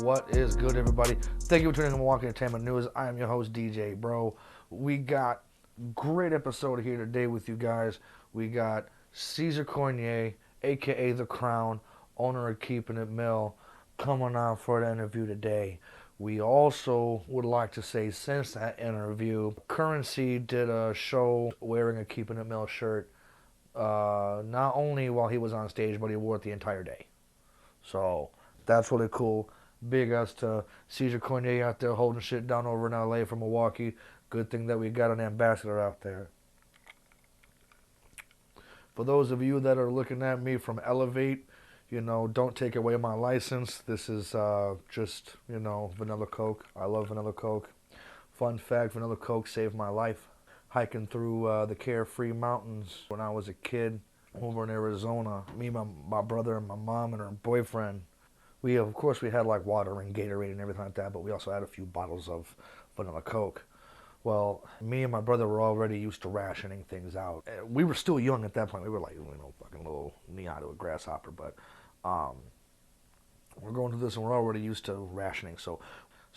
What is good, everybody? Thank you for tuning in to Milwaukee Entertainment News. I am your host, DJ Bro. We got great episode here today with you guys. We got Cesar Cornier, aka The Crown, owner of Keeping It Mill, coming on for the interview today. We also would like to say, since that interview, Currency did a show wearing a Keeping It Mill shirt, not only while he was on stage, but he wore it the entire day. So that's really cool. Big ups to Cesar Cornier out there holding shit down over in LA from Milwaukee. Good thing that we got an ambassador out there. For those of you that are looking at me from Elevate, don't take away my license. This is just, vanilla Coke. I love vanilla Coke. Fun fact, vanilla Coke saved my life. Hiking through the Carefree Mountains when I was a kid over in Arizona. Me, my brother, and my mom, and her boyfriend. We had like water and Gatorade and everything like that, but we also had a few bottles of vanilla Coke. Well, me and my brother were already used to rationing things out. We were still young at that point. We were like, fucking little knee-high to a grasshopper. But we're going through this and we're already used to rationing. So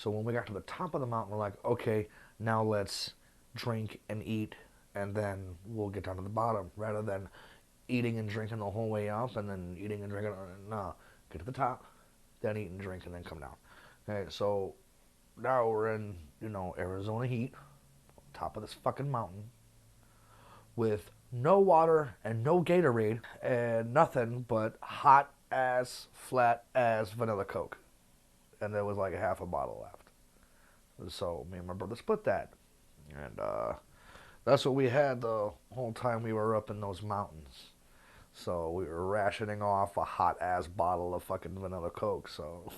when we got to the top of the mountain, we're like, okay, now let's drink and eat, and then we'll get down to the bottom. Rather than eating and drinking the whole way up and then eating and drinking, no, get to the top, then eat and drink, and then come down. Okay, so now we're in, Arizona heat, top of this fucking mountain, with no water and no Gatorade and nothing but hot ass, flat ass vanilla Coke. And there was like a half a bottle left. So me and my brother split that. And that's what we had the whole time we were up in those mountains. So we were rationing off a hot ass bottle of fucking vanilla Coke. So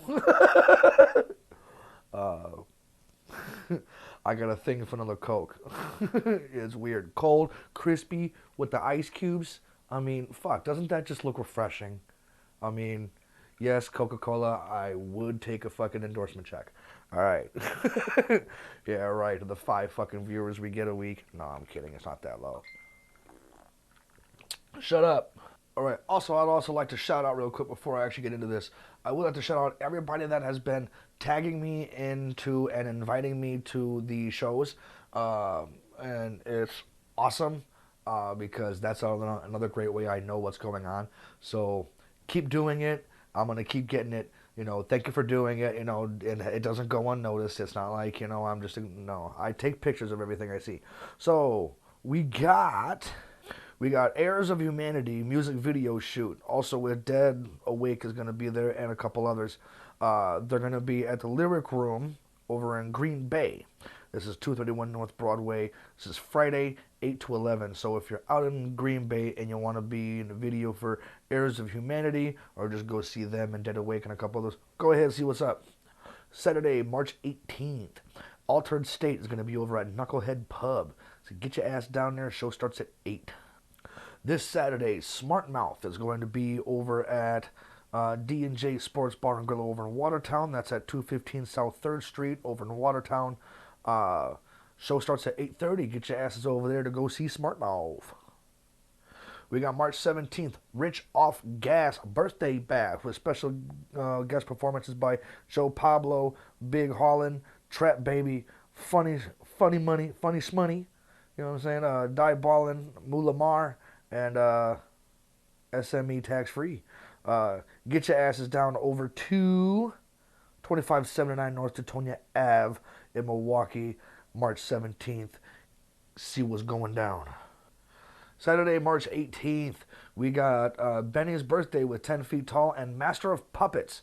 I got a thing for vanilla Coke. It's weird, cold, crispy with the ice cubes. I mean, fuck, doesn't that just look refreshing? I mean, yes, Coca-Cola, I would take a fucking endorsement check. All right. Yeah, right. The 5 fucking viewers we get a week. No, I'm kidding. It's not that low. Shut up. All right. Also, I'd also like to shout out real quick before I actually get into this. I would like to shout out everybody that has been tagging me into and inviting me to the shows. And it's awesome because that's another great way I know what's going on. So keep doing it. I'm going to keep getting it. Thank you for doing it, and it doesn't go unnoticed. It's not like, I'm just, no, I take pictures of everything I see. So we got Heirs of Humanity music video shoot. Also with Dead Awake is going to be there and a couple others. They're going to be at the Lyric Room over in Green Bay. This is 231 North Broadway. This is Friday, 8 to 11. So if you're out in Green Bay and you want to be in a video for Heirs of Humanity, or just go see them and Dead Awake and a couple others, go ahead and see what's up. Saturday, March 18th, Altered State is going to be over at Knucklehead Pub. So get your ass down there. Show starts at 8. This Saturday, Smart Mouth is going to be over at D&J Sports Bar and Grill over in Watertown. That's at 215 South 3rd Street over in Watertown. Show starts at 8:30. Get your asses over there to go see Smart Mouth. We got March 17th, Rich Off Gas Birthday Bash with special guest performances by Joe Pablo, Big Holland, Trap Baby, Funny Money, Funny Smoney, you know what I'm saying? Die Ballin, Mulamar, and SME Tax Free. Get your asses down over to 2579 North Teutonia Ave in Milwaukee, March 17th. See what's going down. Saturday, March 18th, we got Benny's Birthday with 10 Feet Tall and Master of Puppets.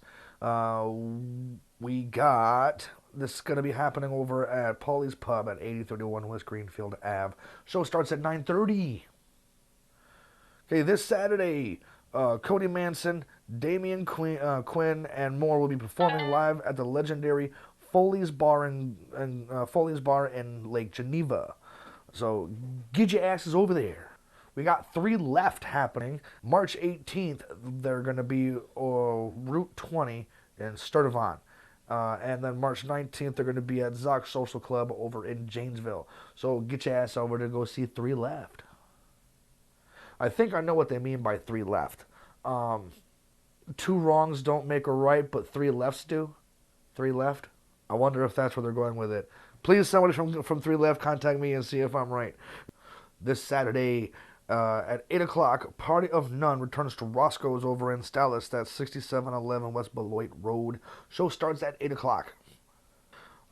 We got, this is going to be happening over at Paulie's Pub at 8031 West Greenfield Ave. Show starts at 9:30. Okay, this Saturday, Cody Manson, Damian Quinn, and more will be performing live at the legendary Foley's Bar in Lake Geneva. So get your asses over there. We got 3 left happening. March 18th, they're going to be Route 20 in Sturtevant. And then March 19th, they're going to be at Zoc Social Club over in Janesville. So get your ass over to go see 3 left. I think I know what they mean by 3 left. 2 wrongs don't make a right, but 3 lefts do. Three Left. I wonder if that's where they're going with it. Please, somebody from Three Left, contact me and see if I'm right. This Saturday at 8 o'clock, Party of None returns to Roscoe's over in Dallas. That's 6711 West Beloit Road. Show starts at 8 o'clock.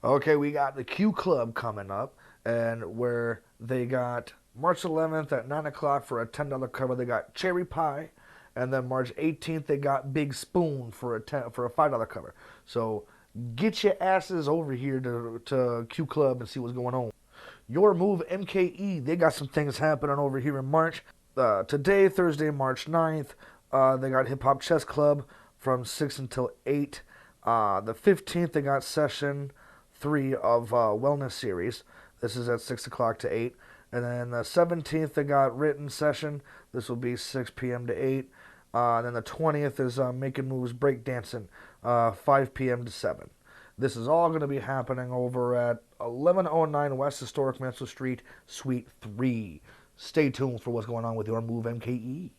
Okay, we got the Q Club coming up, and where they got March 11th at 9 o'clock for a $10 cover. They got Cherry Pie, and then March 18th they got Big Spoon for a $5 cover. So get your asses over here to Q Club and see what's going on. Your Move MKE, they got some things happening over here in March. Today, Thursday, March 9th, they got Hip Hop Chess Club from 6 until 8. The 15th, they got Session 3 of Wellness Series. This is at 6 o'clock to 8. And then the 17th, they got Written Session. This will be 6 p.m. to 8. Then the 20th is Making Moves Breakdancing, 5 p.m. to 7. This is all going to be happening over at 1109 West Historic Mansell Street, Suite 3. Stay tuned for what's going on with Your Move MKE.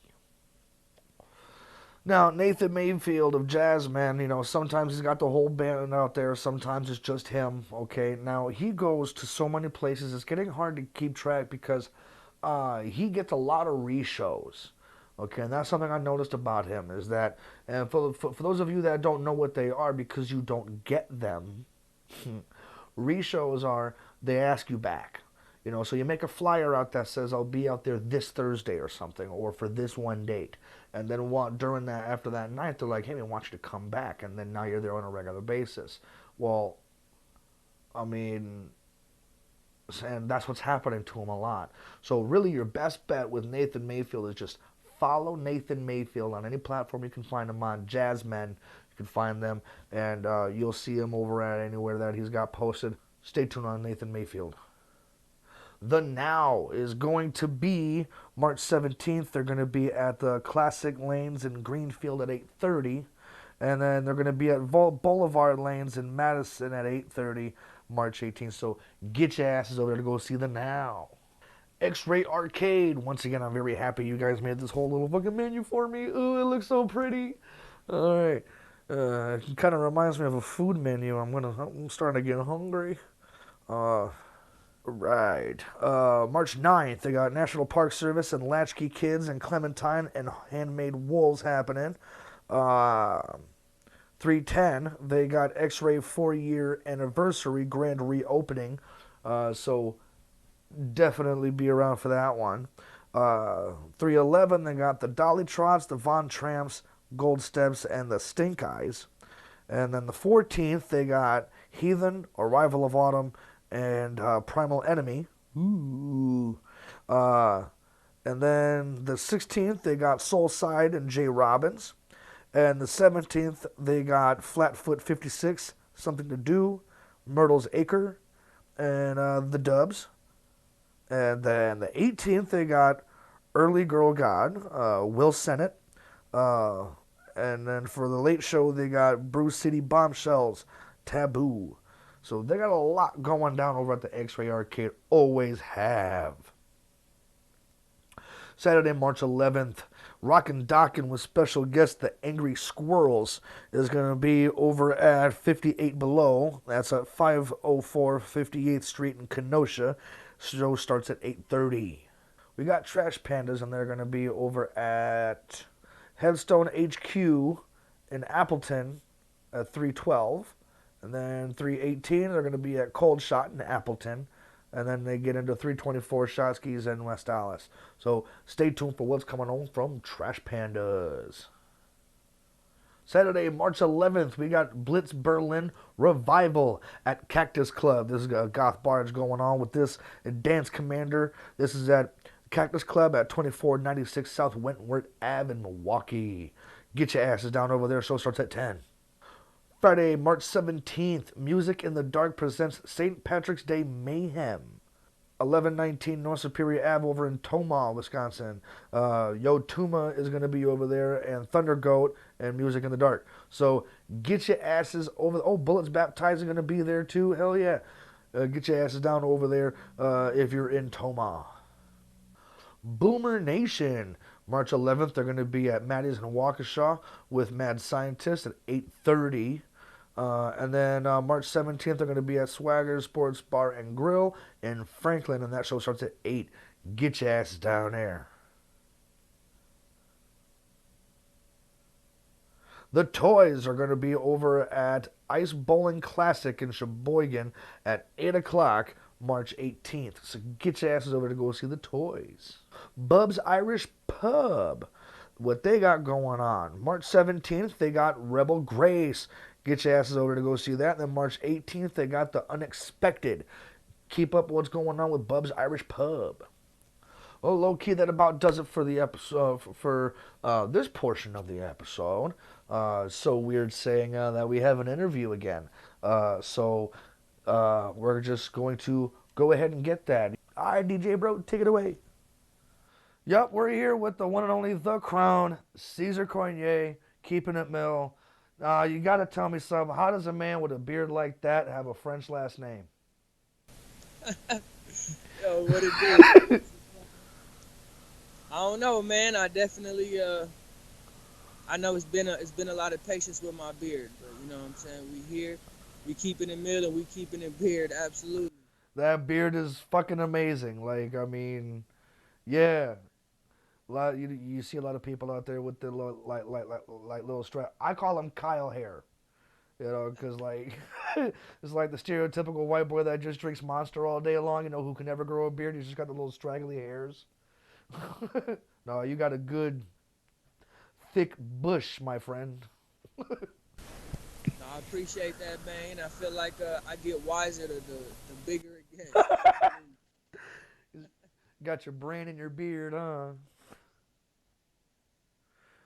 Now, Nathan Mayfield of Jazzman, sometimes he's got the whole band out there, sometimes it's just him, okay? Now, he goes to so many places, it's getting hard to keep track because he gets a lot of re-shows. Okay, and that's something I noticed about him is that, and for those of you that don't know what they are because you don't get them, re-shows are, they ask you back. So you make a flyer out that says, I'll be out there this Thursday or something, or for this one date. And then during that, after that night, they're like, hey, we want you to come back. And then now you're there on a regular basis. Well, and that's what's happening to him a lot. So really your best bet with Nathan Mayfield is just follow Nathan Mayfield on any platform you can find him on. Jazzmen, you can find them, and you'll see him over at anywhere that he's got posted. Stay tuned on Nathan Mayfield. The Now is going to be March 17th. They're going to be at the Classic Lanes in Greenfield at 8:30. And then they're going to be at Boulevard Lanes in Madison at 8:30, March 18th. So get your asses over there to go see The Now. X-Ray Arcade. Once again, I'm very happy you guys made this whole little fucking menu for me. Ooh, it looks so pretty. All right. It kind of reminds me of a food menu. I'm starting to get hungry. Right. March 9th, they got National Park Service and Latchkey Kids and Clementine and Handmade Wolves happening. 310, they got X-Ray 4-year anniversary grand reopening. So definitely be around for that one. 311, they got the Dolly Trots, the Von Tramps, Gold Steps, and the Stink Eyes. And then the 14th, they got Heathen, Arrival of Autumn, and Primal Enemy. Ooh. And then the 16th, they got Soulside and Jay Robbins. And the 17th, they got Flatfoot 56, Something to Do, Myrtle's Acre, and the Dubs. And then the 18th, they got Early Girl God, Will Sennett. And then for the late show, they got Bruce City Bombshells, Taboo. So they got a lot going down over at the X-Ray Arcade. Always have. Saturday, March 11th, Rockin' Dockin' with special guest The Angry Squirrels is going to be over at 58 Below. That's at 504 58th Street in Kenosha. Show starts at 8:30. We got Trash Pandas, and they're going to be over at Headstone HQ in Appleton at 312. And then 318, they're going to be at Cold Shot in Appleton. And then they get into 324 Shotskis in West Dallas. So stay tuned for what's coming on from Trash Pandas. Saturday, March 11th, we got Blitz Berlin Revival at Cactus Club. This is a goth barge going on with this and Dance Commander. This is at Cactus Club at 2496 South Wentworth Ave in Milwaukee. Get your asses down over there. Show starts at 10. Friday, March 17th, Music in the Dark presents St. Patrick's Day Mayhem. 1119 North Superior Ave over in Tomah, Wisconsin. Yo Tuma is going to be over there, and Thunder Goat and Music in the Dark. So get your asses over. Oh, Bullets Baptized are going to be there too. Hell yeah. Get your asses down over there if you're in Tomah. Boomer Nation. March 11th, they're going to be at Maddie's in Waukesha with Mad Scientist at 8:30. And then March 17th, they're going to be at Swagger Sports Bar and Grill in Franklin, and that show starts at 8. Get your ass down there. The Toys are going to be over at Ice Bowling Classic in Sheboygan at 8 o'clock, March 18th. So get your asses over to go see the Toys. Bub's Irish Pub, what they got going on. March 17th, they got Rebel Grace. Get your asses over to go see that. And then March 18th, they got The Unexpected. Keep up what's going on with Bub's Irish Pub. Well, low key, that about does it for the episode, for this portion of the episode. So weird saying that we have an interview again. We're just going to go ahead and get that. All right, DJ Bro, take it away. Yep, we're here with the one and only The Crown, Cesar Cornier, keeping it Mill. You got to tell me something. How does a man with a beard like that have a French last name? Yo, what it do? I don't know, man. I definitely, I know it's been a lot of patience with my beard, but you know what I'm saying. We here, we keeping it middle, we keeping it beard, absolutely. That beard is fucking amazing. Like, I mean, yeah. You see a lot of people out there with the little, like little strap. I call them Kyle hair, because like it's like the stereotypical white boy that just drinks Monster all day long, who can never grow a beard. He's just got the little straggly hairs. No, you got a good thick bush, my friend. No, I appreciate that, man. I feel like I get wiser the bigger it gets. Absolutely. Got your brain in your beard, huh?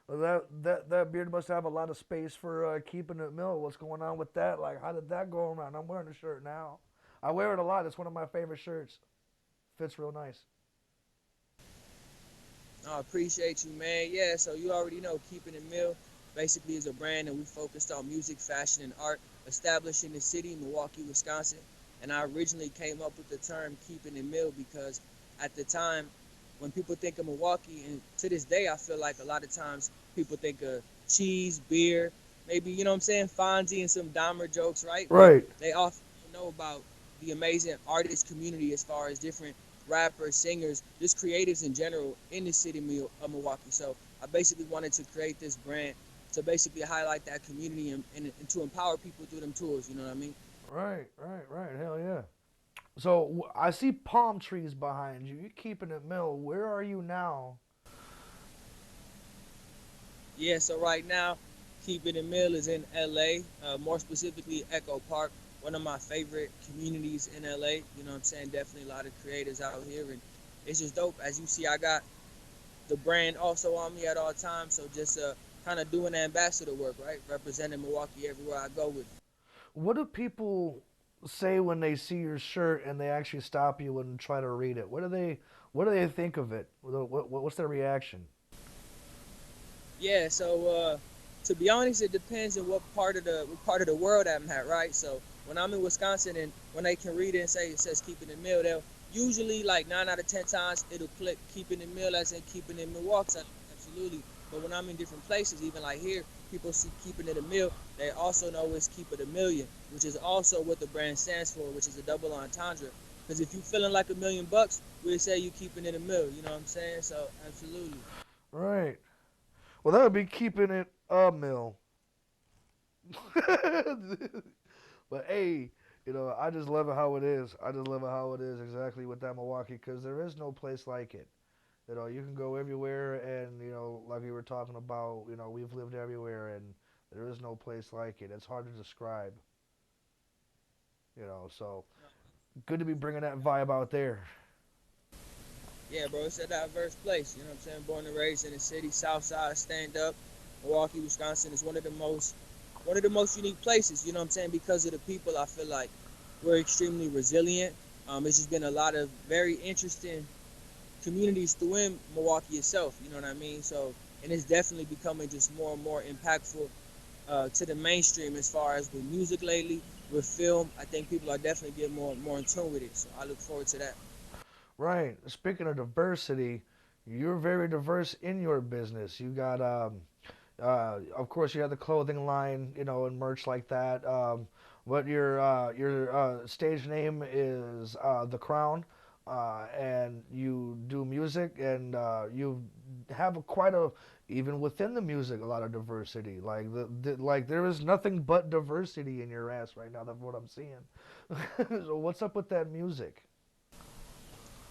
Well, that beard must have a lot of space for keeping it mill. What's going on with that? Like, how did that go around? I'm wearing the shirt now. I wear it a lot. It's one of my favorite shirts. Fits real nice. No, I appreciate you, man. Yeah, so you already know, Keeping It Mill basically is a brand that we focused on music, fashion, and art, established in the city, Milwaukee, Wisconsin. And I originally came up with the term Keeping It Mill because at the time, when people think of Milwaukee, and to this day, I feel like a lot of times people think of cheese, beer, maybe, you know what I'm saying, Fonzie and some Dahmer jokes, right? But Right. they often don't know about the amazing artist community as far as different rappers, singers, just creatives in general in the city of Milwaukee. So I basically wanted to create this brand to basically highlight that community and to empower people through them tools. You know what I mean? Right. Hell yeah. So I see palm trees behind you. You're keeping it mill. Where are you now? Yeah. So right now, Keeping It Mill is in LA, more specifically Echo Park, one of my favorite communities in LA. You know what I'm saying? Definitely a lot of creators out here, and it's just dope. As you see, I got the brand also on me at all times. So just kind of doing ambassador work, right? Representing Milwaukee everywhere I go with it. What do people say when they see your shirt and they actually stop you and try to read it? What do they think of it? What's their reaction? Yeah, so to be honest, it depends on what part of the world I'm at, right? So when I'm in Wisconsin and when they can read it and say it says Keeping It Mill, they'll usually like 9 out of 10 times it'll click Keeping It Mill as in Keeping It Milwaukee, absolutely. But when I'm in different places, even like here, people see Keeping It a Mill, they also know it's Keep It a Million, which is also what the brand stands for, which is a double entendre. Because if you're feeling like $1 million, we'll say you keeping it a mill. You know what I'm saying? So absolutely. Right. Well, that would be keeping it a mill. But hey, I just love it how it is. I just love it how it is exactly with that Milwaukee because there is no place like it. You can go everywhere, and like we were talking about, we've lived everywhere, and there is no place like it. It's hard to describe. So good to be bringing that vibe out there. Yeah, bro, it's a diverse place. You know what I'm saying? Born and raised in the city, South Side, stand up. Milwaukee, Wisconsin is one of the most unique places. You know what I'm saying? Because of the people, I feel like we're extremely resilient. It's just been a lot of very interesting communities through Milwaukee itself. You know what I mean? So, and it's definitely becoming just more and more impactful to the mainstream as far as with music lately, with film. I think people are definitely getting more in tune with it. So I look forward to that. Right. Speaking of diversity, you're very diverse in your business. You got Of course, you have the clothing line, and merch like that. What your stage name is the Crown, and you do music, and you have quite a even within the music a lot of diversity. Like like there is nothing but diversity in your ass right now. That's what I'm seeing. So what's up with that music?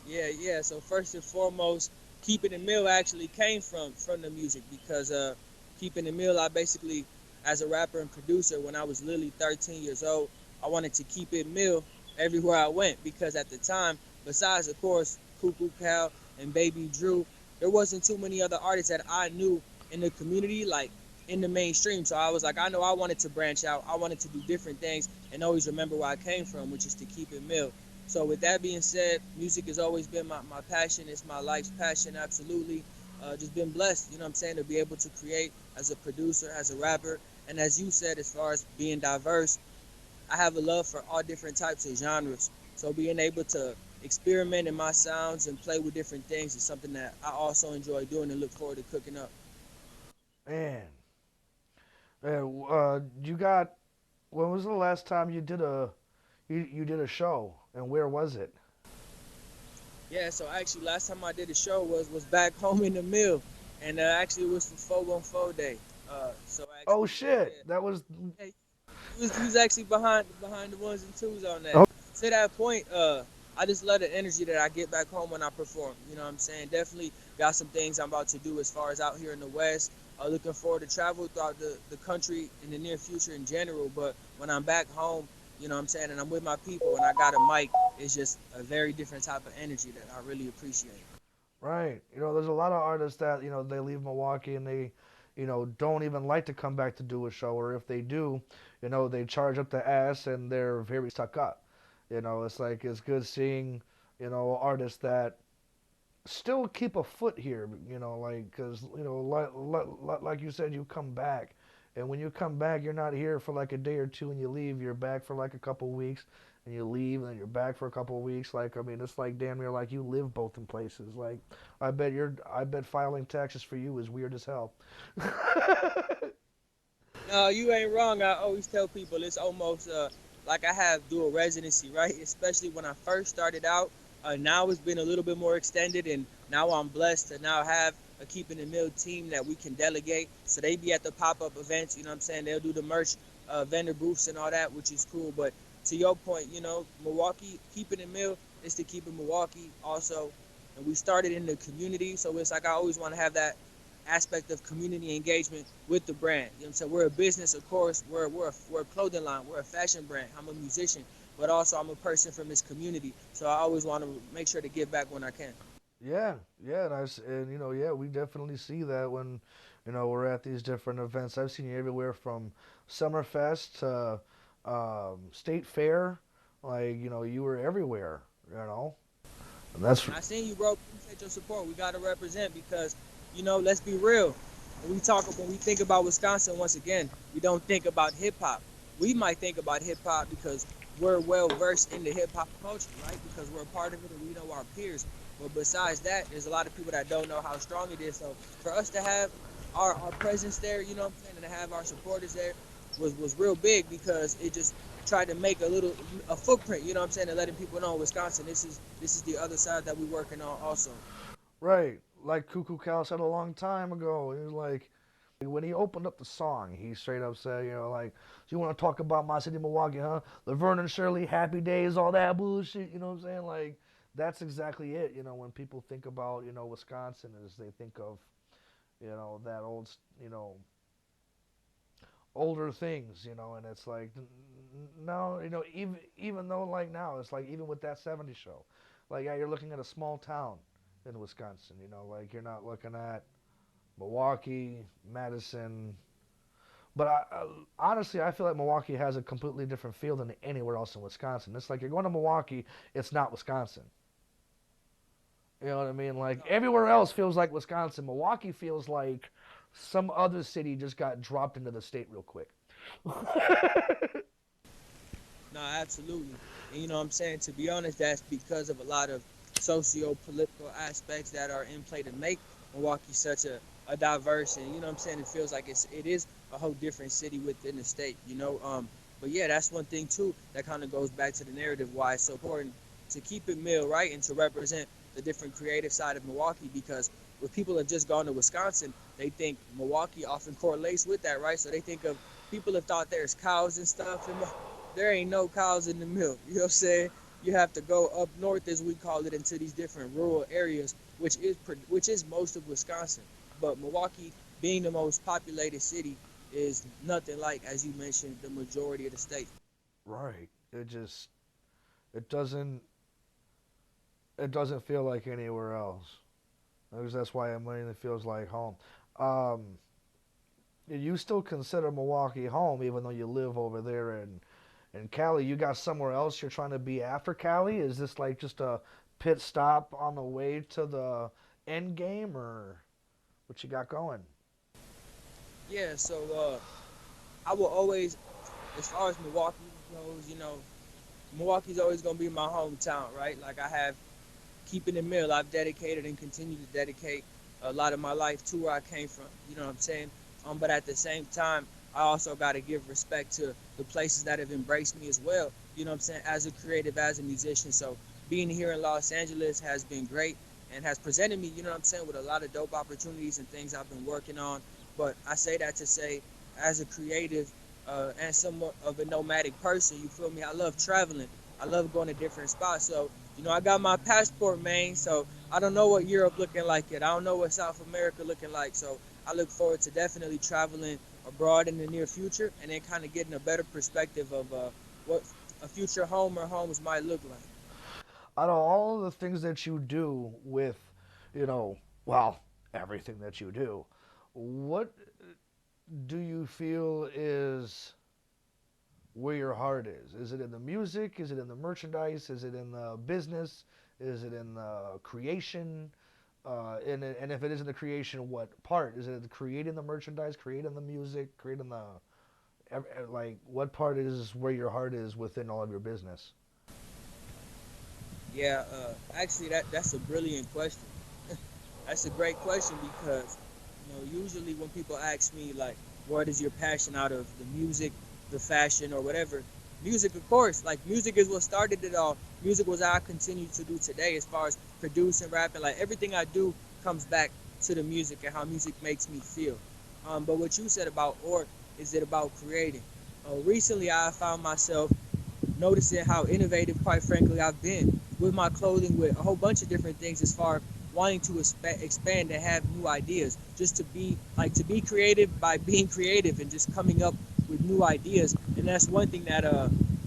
Yeah, yeah. So first and foremost, keeping the meal actually came from the music because keeping the meal, I basically, as a rapper and producer, when I was literally 13 years old, I wanted to keep it meal everywhere I went because at the time, besides of course Cuckoo Cal and Baby Drew, there wasn't too many other artists that I knew in the community like in the mainstream. So I was like, I know I wanted to branch out, I wanted to do different things, and always remember where I came from, which is to keep it meal. So with that being said, music has always been my passion. It's my life's passion, absolutely. Just been blessed, you know what I'm saying, to be able to create as a producer, as a rapper. And as you said, as far as being diverse, I have a love for all different types of genres. So being able to experiment in my sounds and play with different things is something that I also enjoy doing and look forward to cooking up. Man, you got. When was the last time you did a show, and where was it? Yeah, so actually last time I did a show was back home in the mill. And actually it was for 414 Day. So Oh actually, shit, yeah. that was. Yeah, he was actually behind the ones and twos on that. Oh, To that point, I just love the energy that I get back home when I perform. You know what I'm saying? Definitely got some things I'm about to do as far as out here in the West. Looking forward to travel throughout the country in the near future in general. But when I'm back home, you know what I'm saying, and I'm with my people and I got a mic, it's just a very different type of energy that I really appreciate. right. There's a lot of artists that they leave Milwaukee and they, don't even like to come back to do a show, or if they do, they charge up the ass and they're very stuck up. It's like it's good seeing, artists that still keep a foot here, like because like you said, you come back, and when you come back, you're not here for like a day or two and you leave. You're back for like a couple weeks, and you leave, and then you're back for a couple weeks. Like I mean, it's like damn near like you live both in places. Like I bet filing taxes for you is weird as hell. No, you ain't wrong. I always tell people it's almost like I have dual residency, right? Especially when I first started out. Now it's been a little bit more extended, and now I'm blessed to now have a keeping the mill team that we can delegate. So they be at the pop up events. You know what I'm saying? They'll do the merch, vendor booths, and all that, which is cool. But to your point, Milwaukee keeping the mill is to keep it Milwaukee also, and we started in the community. So it's like I always want to have that aspect of community engagement with the brand. You know what I'm saying? We're a business, of course. We're a clothing line. We're a fashion brand. I'm a musician, but also I'm a person from this community. So I always want to make sure to give back when I can. Yeah, yeah, and yeah, we definitely see that when, we're at these different events. I've seen you everywhere from Summerfest to State Fair. Like, you were everywhere, And that's And I seen you, bro. Appreciate your support. We got to represent because, let's be real. When we think about Wisconsin, once again, we don't think about hip hop. We might think about hip hop because we're well versed in the hip hop culture, right? Because we're a part of it and we know our peers. But besides that, there's a lot of people that don't know how strong it is. So for us to have our presence there, you know what I'm saying, and to have our supporters there was real big because it just tried to make a footprint, you know what I'm saying, and letting people know Wisconsin, this is the other side that we're working on also. right. Like Cuckoo Cal said a long time ago. He was like, when he opened up the song, he straight up said, like, so you want to talk about my city, Milwaukee, huh? Laverne and Shirley, Happy Days, all that bullshit. You know what I'm saying? Like, that's exactly it. When people think about, Wisconsin, is they think of, that old, older things, and it's like, no, even though like now, it's like even with that '70s show, like yeah, you're looking at a small town in Wisconsin, like you're not looking at Milwaukee, Madison. But honestly, I feel like Milwaukee has a completely different feel than anywhere else in Wisconsin. It's like you're going to Milwaukee, it's not Wisconsin. You know what I mean? Like No, everywhere else feels like Wisconsin. Milwaukee feels like some other city just got dropped into the state real quick. no, absolutely. And you know what I'm saying? To be honest, that's because of a lot of socio-political aspects that are in play to make Milwaukee such a diverse, and you know what I'm saying, it feels like it is a whole different city within the state, you know. But yeah, that's one thing too that kind of goes back to the narrative why it's so important to keep it mill, right, and to represent the different creative side of Milwaukee, because if people have just gone to Wisconsin, they think Milwaukee often correlates with that, right? So they think of people have thought there's cows and stuff, and there ain't no cows in the mill. You know what I'm saying? You have to go up north, as we call it, into these different rural areas, which is most of Wisconsin. But Milwaukee, being the most populated city, is nothing like, as you mentioned, the majority of the state. Right. It doesn't it doesn't feel like anywhere else. Because that's why it mainly feels like home. Um, you still consider Milwaukee home, even though you live over there in Cali. You got somewhere else you're trying to be after Cali? Is this like just a pit stop on the way to the end game, or what you got going? Yeah, so I will always, as far as Milwaukee goes, Milwaukee's always gonna be my hometown, right? Like I have keeping it mill, I've dedicated and continue to dedicate a lot of my life to where I came from. You know what I'm saying? But at the same time, I also got to give respect to the places that have embraced me as well. You know what I'm saying? As a creative, as a musician. So being here in Los Angeles has been great and has presented me, you know what I'm saying, with a lot of dope opportunities and things I've been working on. But I say that to say, as a creative and somewhat of a nomadic person, you feel me? I love traveling. I love going to different spots. So I got my passport, man. So I don't know what Europe looking like yet. I don't know what South America looking like. So I look forward to definitely traveling abroad in the near future, and then kind of getting a better perspective of what a future home or homes might look like. Out of all of the things that you do with, you know, well, everything that you do, what do you feel is where your heart is? Is it in the music? Is it in the merchandise? Is it in the business? Is it in the creation? And if it is in the creation, what part? Is it creating the merchandise, creating the music, creating the like? What part is where your heart is within all of your business? Yeah, actually, that's a brilliant question. That's a great question because, usually when people ask me like, what is your passion out of the music, the fashion, or whatever? Music, of course. Like music is what started it all. Music was what I continue to do today, as far as producing, rapping. Like everything I do comes back to the music and how music makes me feel. But what you said about art, is it about creating? Recently, I found myself noticing how innovative, quite frankly, I've been with my clothing, with a whole bunch of different things, as far as wanting to expand and have new ideas, just to be creative by being creative and just coming up with new ideas. And that's one thing that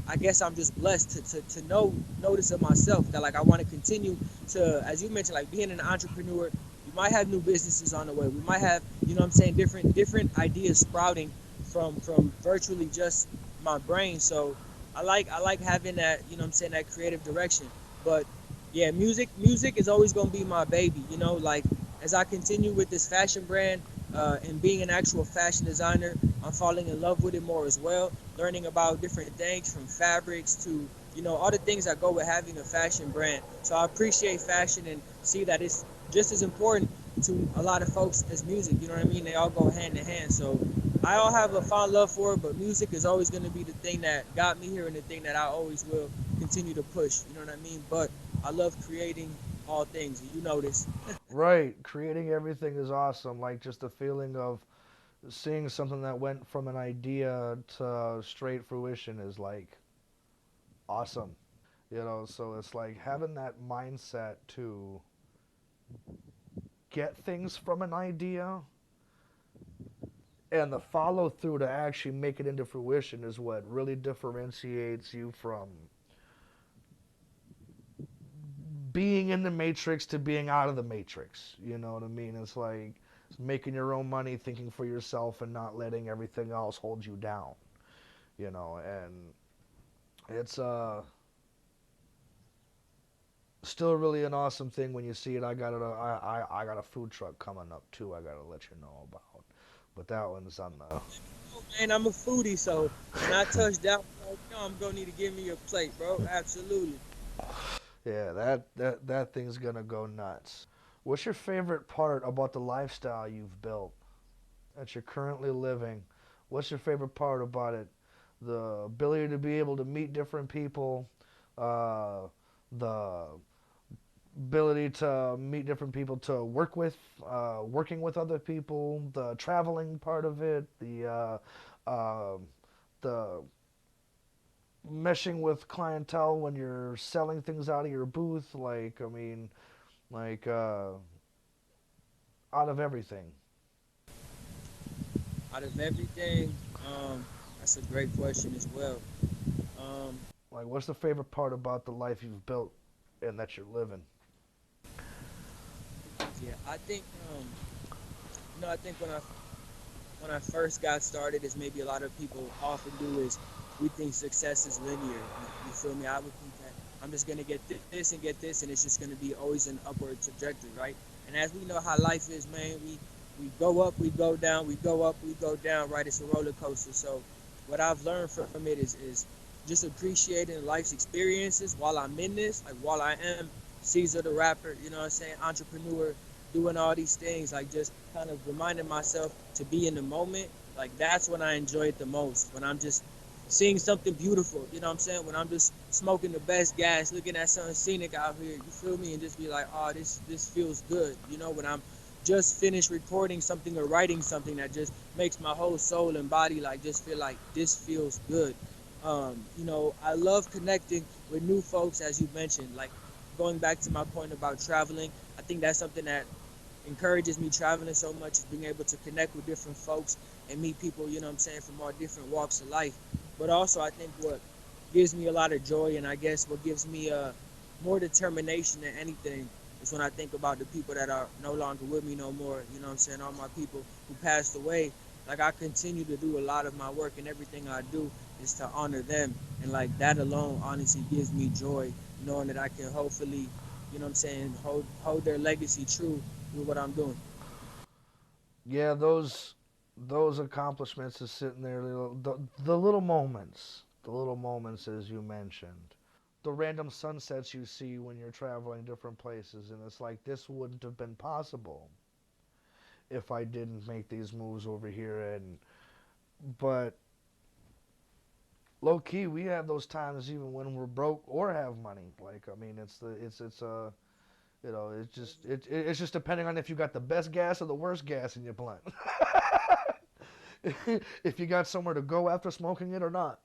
I guess I'm just blessed to notice of myself, that like I want to continue to, as you mentioned, like being an entrepreneur. We might have new businesses on the way. We might have, what I'm saying, different ideas sprouting from virtually just my brain. So I like having that, what I'm saying, that creative direction. But yeah, music is always gonna be my baby. Like as I continue with this fashion brand and being an actual fashion designer, I'm falling in love with it more as well. Learning about different things from fabrics to all the things that go with having a fashion brand. So I appreciate fashion and see that it's just as important to a lot of folks as music. You know what I mean? They all go hand in hand. So I all have a fond love for it, but music is always going to be the thing that got me here and the thing that I always will continue to push. You know what I mean? But I love creating all things. You know this. Right, creating everything is awesome. Like just the feeling of seeing something that went from an idea to straight fruition is like awesome. So it's like having that mindset to get things from an idea and the follow through to actually make it into fruition is what really differentiates you from being in the matrix to being out of the matrix. You know what I mean? It's like making your own money, thinking for yourself, and not letting everything else hold you down. And it's still really an awesome thing when you see it. I got a food truck coming up too. I gotta let you know about, but that one's on the Oh, man, I'm a foodie, so when I touch down, I'm gonna need to give me a plate, bro. Absolutely. Yeah, that thing's gonna go nuts. What's your favorite part about the lifestyle you've built that you're currently living? What's your favorite part about it? The ability to be able to meet different people, uh, the ability to meet different people to work with, working with other people, the traveling part of it, the meshing with clientele when you're selling things out of your booth. Like, I mean, like out of everything. Out of everything, that's a great question as well. Um, Like, what's the favorite part about the life you've built and that you're living? yeah, I think I think when I first got started, as maybe a lot of people often do, is we think success is linear. You feel me? I would think that I'm just gonna get this and get this, and it's just gonna be always an upward trajectory, right? And as we know how life is, man, we go up, we go down, we go up, we go down, right? It's a roller coaster. So what I've learned from it is just appreciating life's experiences while I'm in this, like while I am Cesar the rapper, you know what I'm saying, entrepreneur, doing all these things, like just kind of reminding myself to be in the moment. Like that's when I enjoy it the most. When I'm just seeing something beautiful, you know what I'm saying? When I'm just smoking the best gas, looking at something scenic out here, you feel me? And just be like, oh, this feels good. You know, when I'm just finished recording something or writing something that just makes my whole soul and body like just feel like this feels good. I love connecting with new folks, as you mentioned, like going back to my point about traveling. I think that's something that encourages me traveling so much is being able to connect with different folks and meet people, you know what I'm saying, from all different walks of life. But also I think what gives me a lot of joy and I guess what gives me more determination than anything is when I think about the people that are no longer with me no more, you know what I'm saying, all my people who passed away. Like I continue to do a lot of my work and everything I do is to honor them. And like that alone honestly gives me joy, knowing that I can hopefully, you know what I'm saying, hold their legacy true with what I'm doing. Yeah, those accomplishments is sitting there. The little moments as you mentioned, the random sunsets you see when you're traveling different places, and it's like this wouldn't have been possible if I didn't make these moves over here. And but low key, we have those times even when we're broke or have money. Like, I mean, it's it's just depending on if you got the best gas or the worst gas in your blunt. If you got somewhere to go after smoking it or not.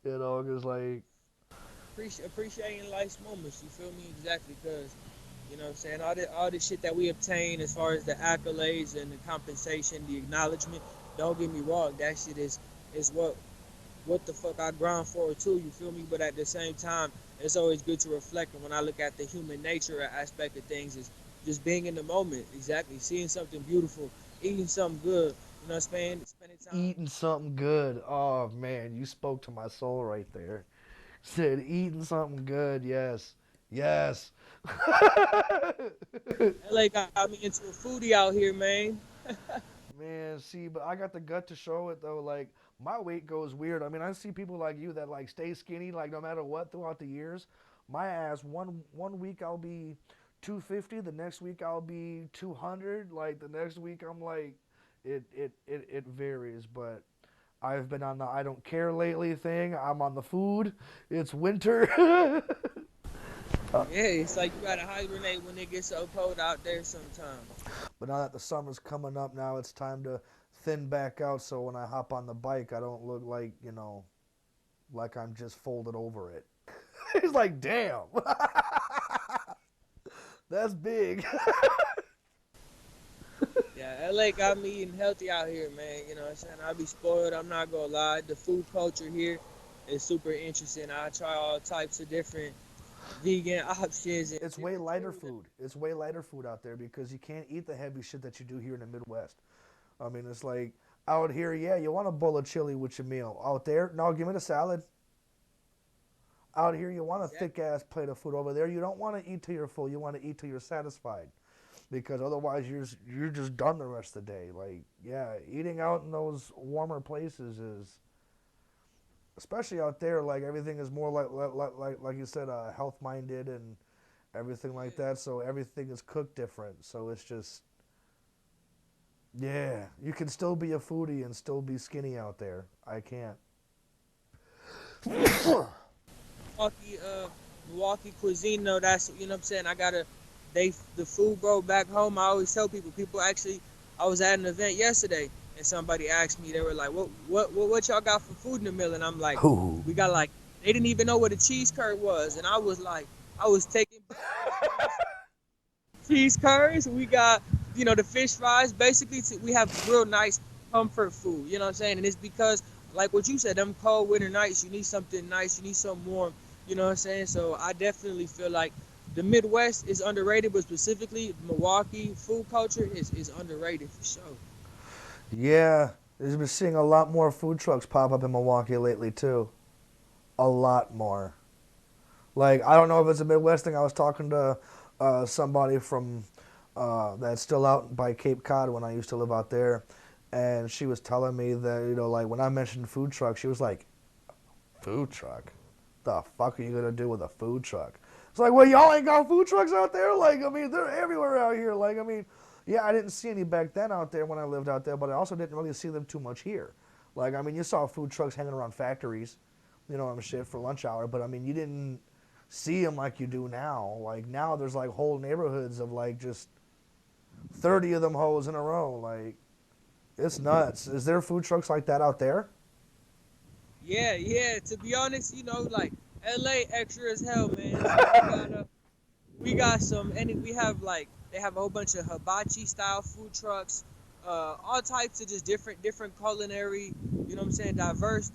Because like, Appreciating life's moments. You feel me? Exactly, because you know what I'm saying, all the shit that we obtain as far as the accolades and the compensation, the acknowledgement. Don't get me wrong, that shit is what the fuck I grind for too. You feel me? But at the same time, it's always good to reflect. And when I look at the human nature aspect of things, is just being in the moment. Exactly, seeing something beautiful, eating something good. You know what I'm saying? Spending time. eating something good. Oh man, you spoke to my soul right there. Said eating something good. Yes, yes. LA got me into a foodie out here, man. Man, see, but I got the gut to show it though. Like my weight goes weird. I mean, I see people like you that like stay skinny, like no matter what throughout the years. My ass, one week I'll be 250, the next week I'll be 200, like the next week I'm like, it varies. But I've been on the I don't care lately thing. I'm on the food. It's winter. Yeah, it's like you gotta hibernate when it gets so cold out there sometimes. But now that the summer's coming up, now it's time to thin back out. So when I hop on the bike, I don't look like like I'm just folded over it. He's like, damn, that's big. Yeah, LA got me eating healthy out here, man. You know what I'm saying? I be spoiled, I'm not gonna lie. The food culture here is super interesting. I try all types of different vegan options and It's way different lighter food. food. It's way lighter food out there because you can't eat the heavy shit that you do here in the Midwest. I mean, it's like out here, yeah, you want a bowl of chili with your meal. Out there, no, give me the salad. Out here, you want a thick Exactly. ass plate of food. Over there, you don't want to eat till you're full. You want to eat till you're satisfied, because otherwise you're just done the rest of the day. Like, yeah, eating out in those warmer places especially out there, like everything is more like you said, health minded and everything like Yeah. that. So everything is cooked different. So it's just yeah, you can still be a foodie and still be skinny out there. I can't. Milwaukee, Milwaukee cuisine though. That's you know what I'm saying. I gotta they the food, bro. Back home, I always tell people. People actually, I was at an event yesterday, and somebody asked me. They were like, "What y'all got for food in the mill?" And I'm like, Ooh. "We got like." They didn't even know what a cheese curd was, and I was like, I was taken back because cheese curds. We got, the fish fries. Basically, we have real nice comfort food. You know what I'm saying? And it's because, like what you said, them cold winter nights, you need something nice. You need something warm. You know what I'm saying? So I definitely feel like the Midwest is underrated, but specifically Milwaukee food culture is underrated for sure. Yeah, there's been seeing a lot more food trucks pop up in Milwaukee lately too. A lot more. Like I don't know if it's a Midwest thing. I was talking to somebody from that's still out by Cape Cod when I used to live out there, and she was telling me that like when I mentioned food truck, she was like, "Food truck? The fuck are you gonna do with a food truck?" It's like, well, y'all ain't got food trucks out there. Like I mean, they're everywhere out here. Like I mean, yeah, I didn't see any back then out there when I lived out there, but I also didn't really see them too much here. Like I mean, you saw food trucks hanging around factories, shit for lunch hour, but I mean, you didn't see them like you do now. Like now, there's like whole neighborhoods of like just 30 of them hoes in a row. Like it's nuts. Is there food trucks like that out there? Yeah, yeah. To be honest, like LA extra as hell, man. So we got some, and we have like they have a whole bunch of hibachi style food trucks, all types of just different culinary, what I'm saying, diverse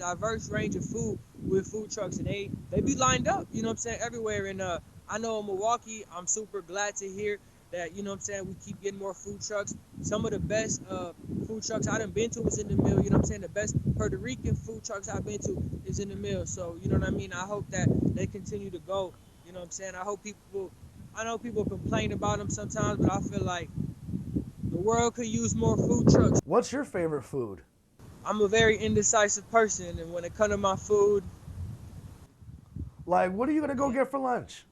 range of food with food trucks, and they be lined up, what I'm saying, everywhere. And I know in Milwaukee, I'm super glad to hear that, what I'm saying, we keep getting more food trucks. Some of the best food trucks I done been to is in the mill. You know what I'm saying? The best Puerto Rican food trucks I've been to is in the mill. So you know what I mean. I hope that they continue to go. You know what I'm saying? I know people complain about them sometimes, but I feel like the world could use more food trucks. What's your favorite food? I'm a very indecisive person, and when it comes to my food, Like, what are you gonna go yeah, get for lunch?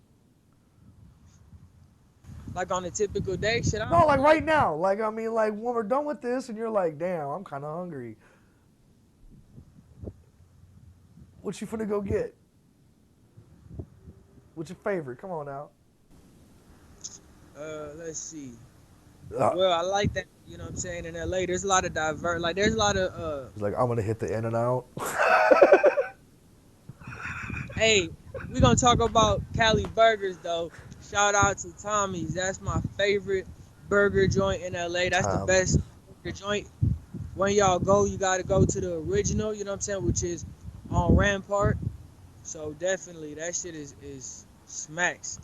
like on a typical day, shit, I No, don't like know, right like now. Like I mean, like when we're done with this, and you're like, damn, I'm kind of hungry. What you finna go get? What's your favorite? Come on now. let's see. Uh, Well, I like that. You know what I'm saying? In LA, there's a lot of like there's a lot of He's like, I'm gonna hit the In and Out. Hey, we're gonna talk about Cali burgers though. Shout out to Tommy's. That's my favorite burger joint in LA. That's the best Tommy's. burger joint. When y'all go, you gotta go to the original, you know what I'm saying, which is on Rampart. So definitely that shit is smacks.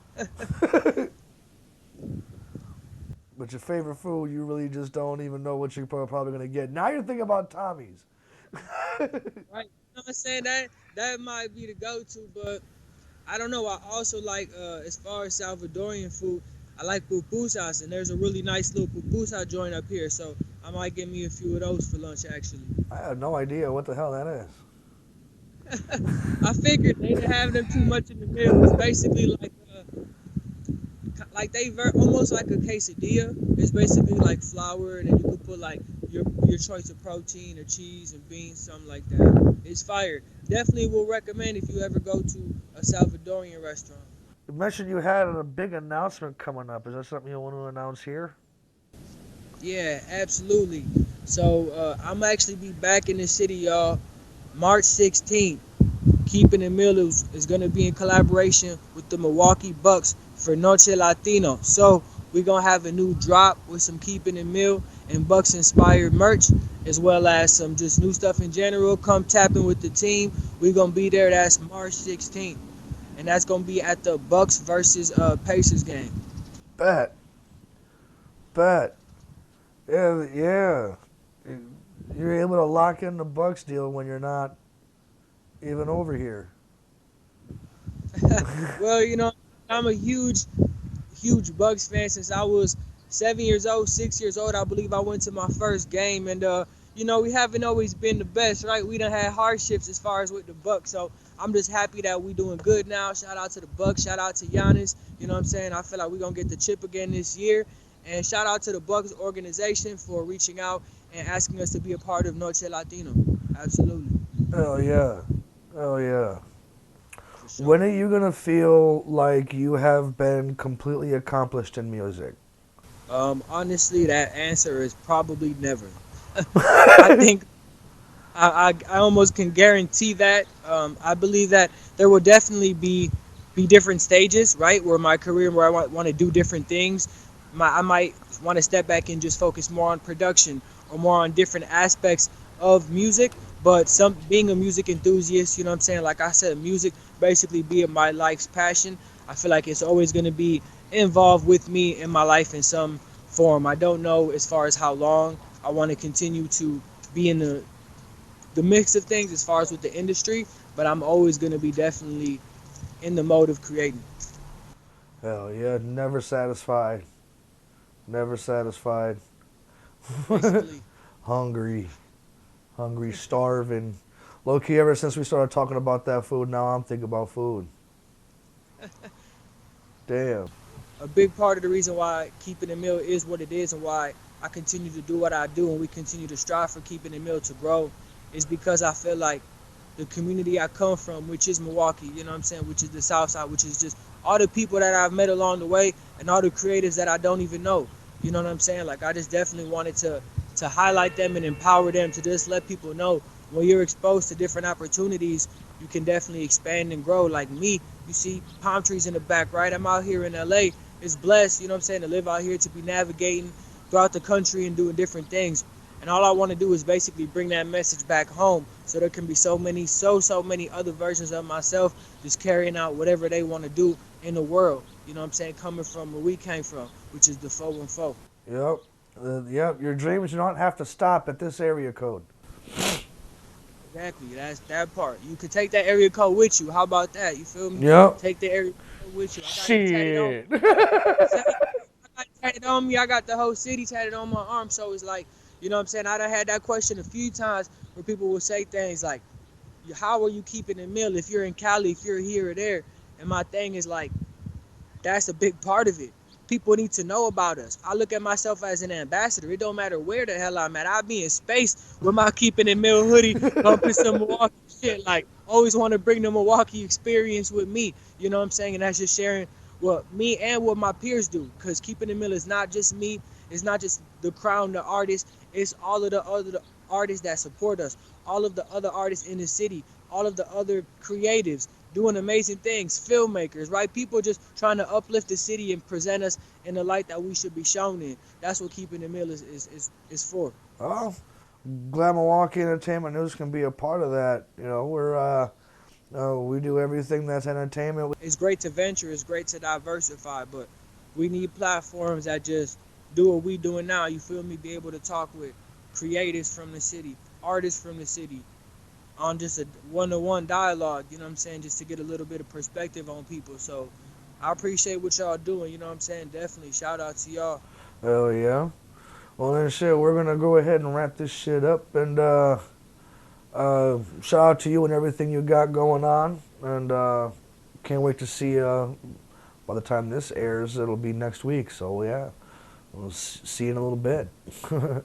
But your favorite food, you really just don't even know what you're probably gonna get. Now you're thinking about Tommy's. Right. You know what I'm saying? That might be the go to, but I don't know. I also like as far as Salvadorian food, I like pupusas, and there's a really nice little pupusa joint up here, so I might get me a few of those for lunch actually. I have no idea what the hell that is. I figured they didn't have them too much in the meal. It's basically like almost like a quesadilla. It's basically like flour, and then you could put like your choice of protein or cheese and beans, something like that. It's fire. Definitely will recommend if you ever go to a Salvadorian restaurant. You mentioned you had a big announcement coming up. Is that something you want to announce here? Yeah, absolutely. So I'm actually be back in the city, y'all. March 16th. Keeping It Meal is going to be in collaboration with the Milwaukee Bucks for Noche Latino. So we're going to have a new drop with some Keeping It Meal and Bucks inspired merch, as well as some just new stuff in general. Come tapping with the team. We're going to be there. That's March 16th. And that's going to be at the Bucks versus Pacers game. Bet. Bet. Yeah, yeah. You're able to lock in the Bucks deal when you're not even over here. Well, I'm a huge Bucks fan since I was 7 years old, 6 years old. I believe I went to my first game, and we haven't always been the best, right? We done had hardships as far as with the Bucks. So I'm just happy that we doing good now. Shout out to the Bucks. Shout out to Giannis. You know what I'm saying? I feel like we're gonna get the chip again this year. And shout out to the Bucks organization for reaching out and asking us to be a part of Noche Latino. Absolutely. Hell yeah. Hell yeah. For sure. When are you gonna feel like you have been completely accomplished in music? Honestly, that answer is probably never. I think I almost can guarantee that. I believe that there will definitely be different stages, right? Where my career, where I want to do different things. I might want to step back and just focus more on production or more on different aspects of music. But some being a music enthusiast, you know what I'm saying? Like I said, music basically being my life's passion. I feel like it's always going to be involved with me in my life in some form. I don't know as far as how long I want to continue to be in the mix of things as far as with the industry, but I'm always going to be definitely in the mode of creating. Hell yeah, never satisfied. Never satisfied. Basically, Hungry. Hungry, starving. Low key, ever since we started talking about that food, now I'm thinking about food. Damn. a big part of the reason why keeping the mill is what it is and why I continue to do what I do and we continue to strive for keeping the mill to grow is because I feel like the community I come from, which is Milwaukee, you know what I'm saying, which is the South Side, which is just all the people that I've met along the way and all the creatives that I don't even know. You know what I'm saying? Like I just definitely wanted to highlight them and empower them to just let people know when you're exposed to different opportunities, you can definitely expand and grow. Like me, you see palm trees in the back, right? I'm out here in LA. It's blessed, you know what I'm saying, to live out here, to be navigating throughout the country and doing different things. And all I want to do is basically bring that message back home so there can be so many other versions of myself just carrying out whatever they want to do in the world. You know what I'm saying? Coming from where we came from, which is the 414. Yep. Yep. Your dreams do not have to stop at this area code. Exactly. That's that part. You could take that area code with you. How about that? You feel me? Yep. Take the area code with you. I got it tatted on. Shit. Exactly. I got it tatted on me. I got the whole city tatted on my arm. So it's like, you know what I'm saying? I done had that question a few times where people will say things like, how are you keeping the meal if you're in Cali, if you're here or there? And my thing is like, that's a big part of it. People need to know about us. I look at myself as an ambassador. It don't matter where the hell I'm at. I'll be in space with my keeping it mill hoodie, bumping some Milwaukee shit. Like, always want to bring the Milwaukee experience with me. You know what I'm saying? And that's just sharing what me and what my peers do. Because keeping it mill is not just me. It's not just the crown, the artist. It's all of the other artists that support us. All of the other artists in the city. All of the other creatives doing amazing things, filmmakers, right? People just trying to uplift the city and present us in the light that we should be shown in. That's what keeping the mill is for. Well, glad Milwaukee Entertainment News can be a part of that. You know, we do everything that's entertainment. It's great to venture, it's great to diversify, but we need platforms that just do what we doing now. You feel me? Be able to talk with creatives from the city, artists from the city, on just a one-to-one dialogue. You know what I'm saying? Just to get a little bit of perspective on people. So I appreciate what y'all doing. You know what I'm saying? Definitely shout out to y'all. Hell yeah. Well then, shit, we're gonna go ahead and wrap this shit up and shout out to you and everything you got going on, and can't wait to see. By the time this airs, it'll be next week. So yeah, we'll see you in a little bit. Yeah,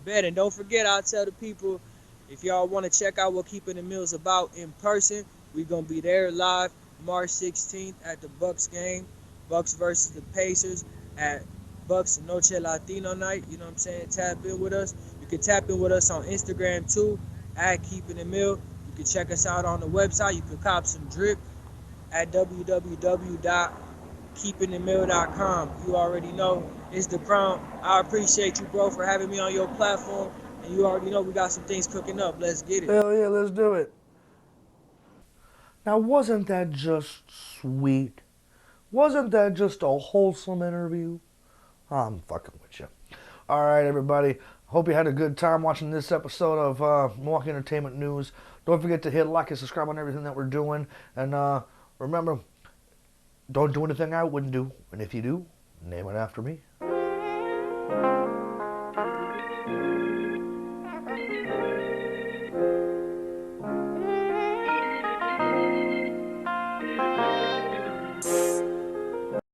bet. And don't forget, I'll tell the people, if y'all want to check out what Keeping the Mill's about in person, we're going to be there live March 16th at the Bucks game. Bucks versus the Pacers at Bucks Noche Latino night. You know what I'm saying? Tap in with us. You can tap in with us on Instagram too, at Keeping the Mill. You can check us out on the website. You can cop some drip at www.keepingthemill.com. You already know it's the crown. I appreciate you, bro, for having me on your platform. And you already know we got some things cooking up. Let's get it. Hell yeah, let's do it. Now, wasn't that just sweet? Wasn't that just a wholesome interview? I'm fucking with you. All right, everybody. Hope you had a good time watching this episode of Milwaukee Entertainment News. Don't forget to hit like and subscribe on everything that we're doing. And remember, don't do anything I wouldn't do. And if you do, name it after me.